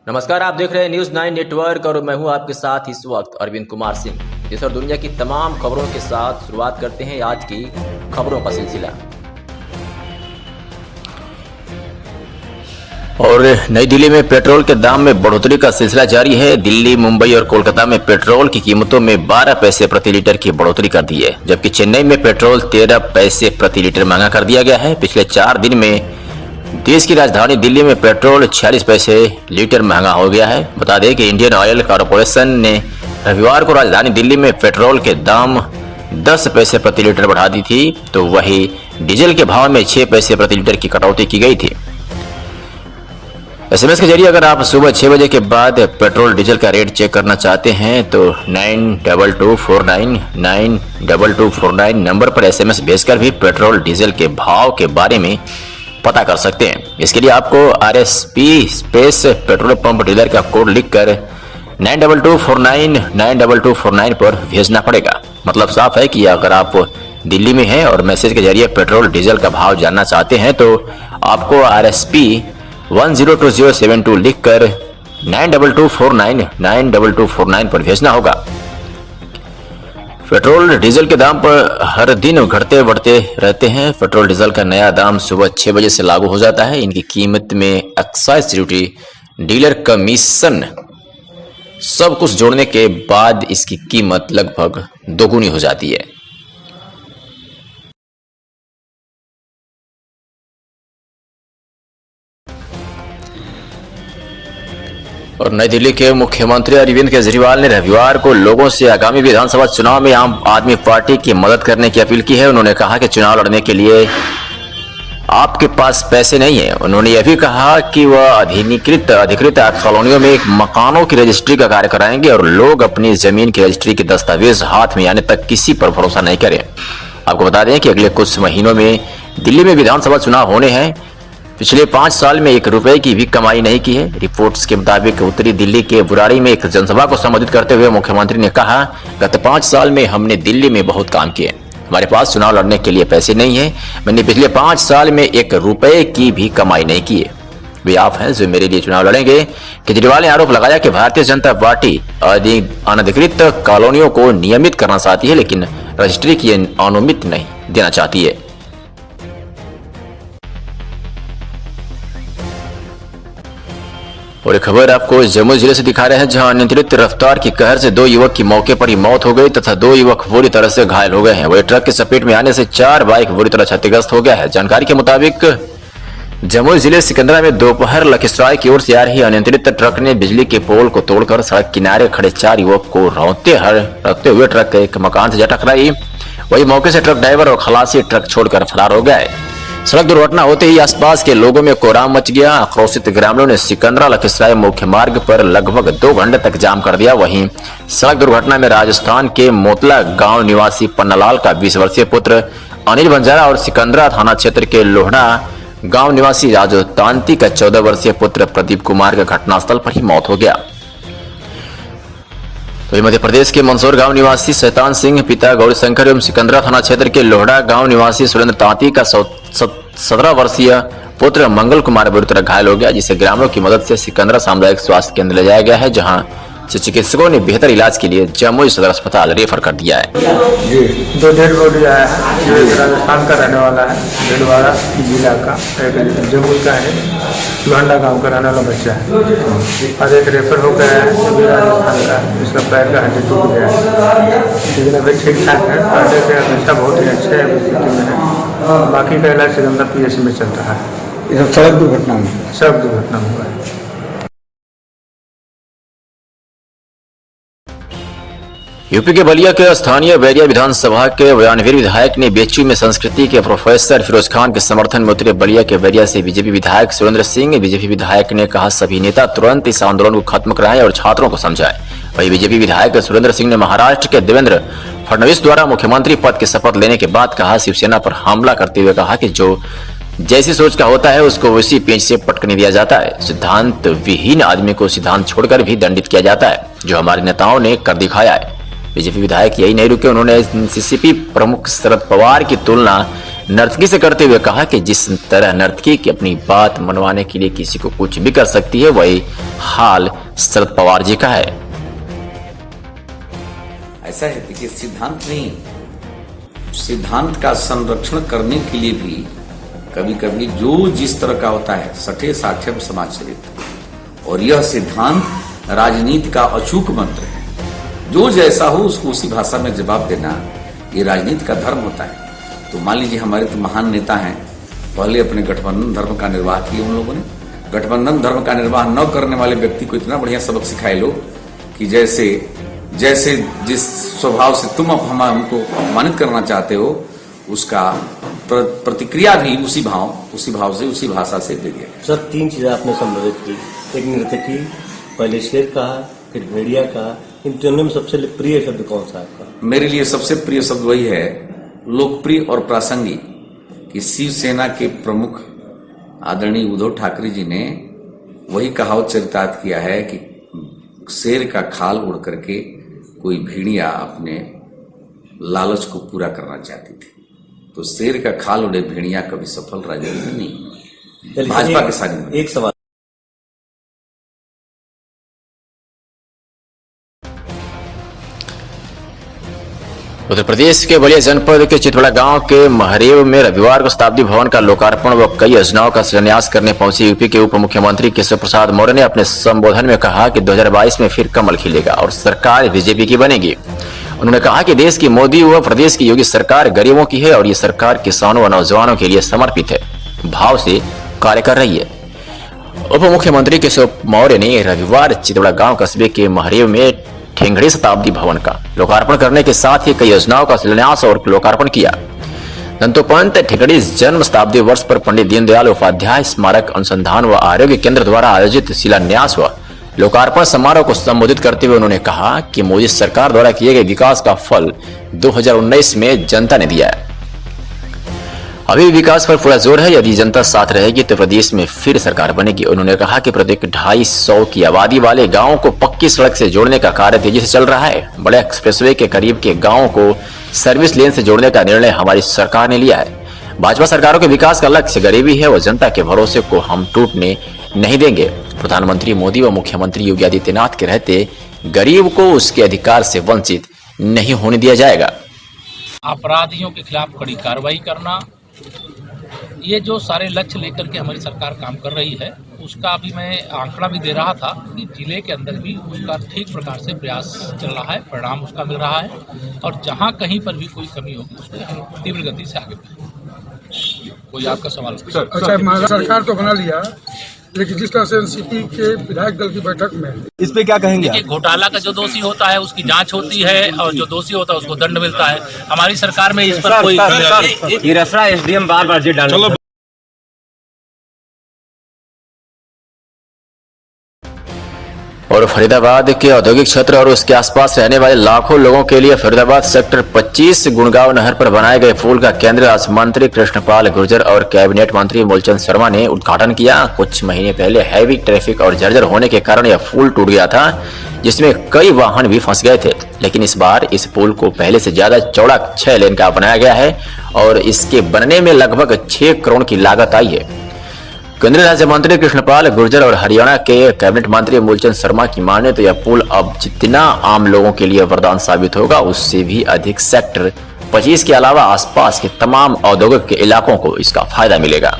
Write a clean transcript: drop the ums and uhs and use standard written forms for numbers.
नमस्कार, आप देख रहे हैं न्यूज़ 9 नेटवर्क और मैं हूं आपके साथ इस वक्त अरविंद कुमार सिंह। देश और दुनिया की तमाम खबरों के साथ शुरुआत करते हैं आज की खबरों का सिलसिला। और नई दिल्ली में पेट्रोल के दाम में बढ़ोतरी का सिलसिला जारी है। दिल्ली, मुंबई और कोलकाता में पेट्रोल की कीमतों में 12 पैसे प्रति लीटर की बढ़ोतरी कर दी है, जबकि चेन्नई में पेट्रोल 13 पैसे प्रति लीटर महंगा कर दिया गया है। पिछले 4 दिन में देश की राजधानी दिल्ली में पेट्रोल 46 पैसे लीटर महंगा हो गया है। बता दें कि इंडियन ऑयल कॉरपोरेशन ने रविवार को राजधानी दिल्ली में पेट्रोल के दाम 10 पैसे प्रति लीटर बढ़ा दी थी, तो वही डीजल के भाव में 6 पैसे प्रति लीटर की कटौती की गई थी। एसएमएस के जरिए अगर आप सुबह 6 बजे के बाद पेट्रोल डीजल का रेट चेक करना चाहते हैं तो 9224992249 नंबर पर एसएमएस भेजकर भी पेट्रोल डीजल के भाव के बारे में पता कर सकते हैं। इसके लिए आपको RSP space petrol pump dealer का कोड लिखकर 9224992249 पर भेजना पड़ेगा। मतलब साफ है कि अगर आप दिल्ली में हैं और मैसेज के जरिए पेट्रोल डीजल का भाव जानना चाहते हैं तो आपको RSP 102072 लिखकर 9224992249 पर भेजना होगा। पेट्रोल डीजल के दाम पर हर दिन घटते बढ़ते रहते हैं। पेट्रोल डीजल का नया दाम सुबह 6 बजे से लागू हो जाता है। इनकी कीमत में एक्साइज ड्यूटी, डीलर कमीशन सब कुछ जोड़ने के बाद इसकी कीमत लगभग दोगुनी हो जाती है। और नई दिल्ली के मुख्यमंत्री अरविंद केजरीवाल ने रविवार को लोगों से आगामी विधानसभा चुनाव में आम आदमी पार्टी की मदद करने की अपील की है। उन्होंने कहा कि चुनाव लड़ने के लिए आपके पास पैसे नहीं है। उन्होंने यह भी कहा कि वह अधिकृत कॉलोनियों में मकानों की रजिस्ट्री का कार्य कराएंगे और लोग अपनी जमीन की रजिस्ट्री के दस्तावेज हाथ में आने तक किसी पर भरोसा नहीं करें। आपको बता दें कि अगले कुछ महीनों में दिल्ली में विधानसभा चुनाव होने हैं। पिछले 5 साल में 1 रुपए की भी कमाई नहीं की है। रिपोर्ट्स के मुताबिक उत्तरी दिल्ली के बुराड़ी में एक जनसभा को संबोधित करते हुए मुख्यमंत्री ने कहा, गत 5 साल में हमने दिल्ली में बहुत काम किए। हमारे पास चुनाव लड़ने के लिए पैसे नहीं है। मैंने पिछले 5 साल में 1 रुपए की भी कमाई नहीं की है। वे आप हैं जो मेरे लिए चुनाव लड़ेंगे। केजरीवाल ने आरोप लगाया कि भारतीय जनता पार्टी अनधिकृत कॉलोनियों को नियमित करना चाहती है, लेकिन रजिस्ट्री की अनुमति नहीं देना चाहती है। और एक खबर आपको जम्मू जिले से दिखा रहे हैं, जहां अनियंत्रित रफ्तार की कहर से 2 युवक की मौके पर ही मौत हो गई तथा 2 युवक बुरी तरह से घायल हो गए हैं। वही ट्रक की चपेट में आने से 4 बाइक बुरी तरह क्षतिग्रस्त हो गया है। जानकारी के मुताबिक जम्मू जिले सिकंदरा में दोपहर लखीसराय की ओर से आ रही अनियंत्रित ट्रक ने बिजली के पोल को तोड़कर सड़क किनारे खड़े 4 युवक को रखते हुए ट्रक एक मकान से जा टकराई। वही मौके से ट्रक ड्राइवर और खलासी ट्रक छोड़कर फरार हो गए। सड़क दुर्घटना होते ही आसपास के लोगों में कोहराम मच गया। आक्रोशित ग्रामीणों ने सिकंदरा लखीसराय मुख्य मार्ग पर लगभग 2 घंटे तक जाम कर दिया। वहीं सड़क दुर्घटना में राजस्थान के मोतला गांव निवासी पन्नालाल का 20 वर्षीय पुत्र अनिल बंजारा और सिकंदरा थाना क्षेत्र के लोहड़ा गांव निवासी राजू तांती का 14 वर्षीय पुत्र प्रदीप कुमार का घटनास्थल पर ही मौत हो गया। तो मध्य प्रदेश के मंदसौर गांव निवासी शैतान सिंह पिता गौरीशंकर एवं सिकंदरा थाना क्षेत्र के लोहड़ा गांव निवासी सुरेंद्र तांती का 17 वर्षीय पुत्र मंगल कुमार बुरी तरह घायल हो गया, जिसे ग्रामीणों की मदद से सिकंदरा सामुदायिक स्वास्थ्य केंद्र ले जाया गया है, जहां से चिकित्सकों ने बेहतर इलाज के लिए जम्मू सदर अस्पताल रेफर कर दिया है। जी 2 डेड बॉडी आया है, जो एक राजस्थान का रहने वाला है, भीलवाड़ा जिला का, एक जम्मू का है, लोहंडा गांव का रहने वाला बच्चा है, और एक रेफर हो गया है जो भी राजस्थान का, जिसका पैर का हड्डी टूट गया है, लेकिन अभी ठीक ठाक है। पहले के अपेक्षा बहुत ही अच्छे स्थिति में है। बाकी का इलाज सिकंदर PSC में चल रहा है। ये सब सड़क दुर्घटना में हुआ है। यूपी के बलिया के स्थानीय बैरिया विधानसभा के बयानवीर विधायक ने बेच्चू में संस्कृति के प्रोफेसर फिरोज खान के समर्थन में उतरे। बलिया के बैरिया से बीजेपी विधायक सुरेंद्र सिंह। बीजेपी विधायक ने कहा, सभी नेता तुरंत इस आंदोलन को खत्म कराएं और छात्रों को समझाएं। वही बीजेपी विधायक सुरेंद्र सिंह ने महाराष्ट्र के देवेंद्र फडणवीस द्वारा मुख्यमंत्री पद की शपथ लेने के बाद कहा, शिवसेना पर हमला करते हुए कहा कि जो जैसी सोच का होता है उसको उसी पेंच से पटकने दिया जाता है। सिद्धांत विहीन आदमी को सिद्धांत छोड़कर भी दंडित किया जाता है, जो हमारे नेताओं ने कर दिखाया है। बीजेपी विधायक यही नहीं रुके, उन्होंने एनसीसीपी प्रमुख शरद पवार की तुलना नर्तकी से करते हुए कहा कि जिस तरह नर्तकी की अपनी बात मनवाने के लिए किसी को कुछ भी कर सकती है, वही हाल शरद पवार जी का है। ऐसा है कि सिद्धांत नहीं, सिद्धांत का संरक्षण करने के लिए भी कभी कभी जो जिस तरह का होता है सठे साठ्यम समाचरित, और यह सिद्धांत राजनीति का अचूक मंत्र है। जो जैसा हो उसको उसी भाषा में जवाब देना, ये राजनीति का धर्म होता है। तो मान लीजिए हमारे तो महान नेता हैं, पहले अपने गठबंधन धर्म का निर्वाह किया उन लोगों ने। गठबंधन धर्म का निर्वाह न करने वाले व्यक्ति को इतना बढ़िया सबक सिखाए लो कि जैसे जैसे जिस स्वभाव से तुम हमको अपमानित करना चाहते हो, उसका प्रतिक्रिया भी उसी भाव से उसी भाषा से दे दिया। सर 3 चीजें आपने संबोधित की, एक नृत्यकी, पहले शेर कहा, फिर भेड़िया कहा, इन तीनों में सबसे प्रिय शब्द कौन सा आपका? मेरे लिए सबसे प्रिय शब्द वही है, लोकप्रिय और प्रासंगिक, कि शिवसेना के प्रमुख आदरणीय उद्धव ठाकरे जी ने वही कहावत चरितार्थ किया है कि शेर का खाल उड़ करके कोई भेड़िया अपने लालच को पूरा करना चाहती थी। तो शेर का खाल उड़े भेड़िया कभी सफल राजनीति नहीं। भाजपा के साथ एक सवाल, उत्तर प्रदेश के बलिया जनपद के चितवड़ा गांव के महरेव में रविवार को शताब्दी भवन का लोकार्पण व कई योजनाओं का शिलान्यास करने पहुंचे यूपी के उप मुख्यमंत्री केशव प्रसाद मौर्य ने अपने संबोधन में कहा कि 2022 में फिर कमल खिलेगा और सरकार बीजेपी की बनेगी। उन्होंने कहा कि देश की मोदी व प्रदेश की योगी सरकार गरीबों की है और ये सरकार किसानों व नौजवानों के लिए समर्पित है, भाव से कार्य कर रही है। उप मुख्यमंत्री केशव मौर्य ने रविवार चितवड़ा गांव कस्बे के महरेव में ठेंगड़ी शताब्दी भवन का लोकार्पण करने के साथ ही कई योजनाओं का शिलान्यास और लोकार्पण किया। दंतोपंत ठेंगड़ी जन्म शताब्दी वर्ष पर पंडित दीनदयाल उपाध्याय स्मारक अनुसंधान व आरोग्य केंद्र द्वारा आयोजित शिलान्यास व लोकार्पण समारोह को संबोधित करते हुए उन्होंने कहा कि मोदी सरकार द्वारा किए गए विकास का फल 2019 में जनता ने दिया है। अभी विकास पर पूरा जोर है, यदि जनता साथ रहेगी तो प्रदेश में फिर सरकार बनेगी। उन्होंने कहा कि प्रत्येक 250 की आबादी वाले गांवों को पक्की सड़क से जोड़ने का कार्य तेजी से चल रहा है। बड़े एक्सप्रेसवे के करीब के गांवों को सर्विस लेन से जोड़ने का निर्णय हमारी सरकार ने लिया है। भाजपा सरकारों के विकास का लक्ष्य गरीबी है और जनता के भरोसे को हम टूटने नहीं देंगे। प्रधानमंत्री मोदी व मुख्यमंत्री योगी आदित्यनाथ के रहते गरीब को उसके अधिकार से वंचित नहीं होने दिया जाएगा। अपराधियों के खिलाफ कड़ी कार्रवाई करना, ये जो सारे लक्ष्य लेकर के हमारी सरकार काम कर रही है, उसका अभी मैं आंकड़ा भी दे रहा था कि जिले के अंदर भी उसका ठीक प्रकार से प्रयास चल रहा है, परिणाम उसका मिल रहा है और जहां कहीं पर भी कोई कमी होगी उसमें हम तीव्र गति से आगे बढ़ेंगे। कोई आपका सवाल? अच्छा, महाराष्ट्र सरकार तो बना लिया, लेकिन जिस तरह से एनसीपी के विधायक दल की बैठक में इस पे क्या कहेंगे? देखिए, घोटाला का जो दोषी होता है उसकी जांच होती है और जो दोषी होता है उसको दंड मिलता है। हमारी सरकार में इस पर कोई एसडीएम बार जेल डालने और फरीदाबाद के औद्योगिक क्षेत्र और उसके आसपास रहने वाले लाखों लोगों के लिए फरीदाबाद सेक्टर 25 गुड़गांव नहर पर बनाए गए पुल का केंद्रीय राज्य मंत्री कृष्णपाल गुर्जर और कैबिनेट मंत्री मूलचंद शर्मा ने उद्घाटन किया। कुछ महीने पहले हैवी ट्रैफिक और जर्जर होने के कारण यह पुल टूट गया था, जिसमें कई वाहन भी फंस गए थे। लेकिन इस बार इस पुल को पहले से ज्यादा चौड़ा 6 लेन का बनाया गया है और इसके बनने में लगभग 6 करोड़ की लागत आई है। केंद्रीय राज्य मंत्री कृष्णपाल गुर्जर और हरियाणा के कैबिनेट मंत्री मूलचंद शर्मा की माने तो यह पुल अब जितना आम लोगों के लिए वरदान साबित होगा, उससे भी अधिक सेक्टर 25 के अलावा आसपास के तमाम औद्योगिक के इलाकों को इसका फायदा मिलेगा।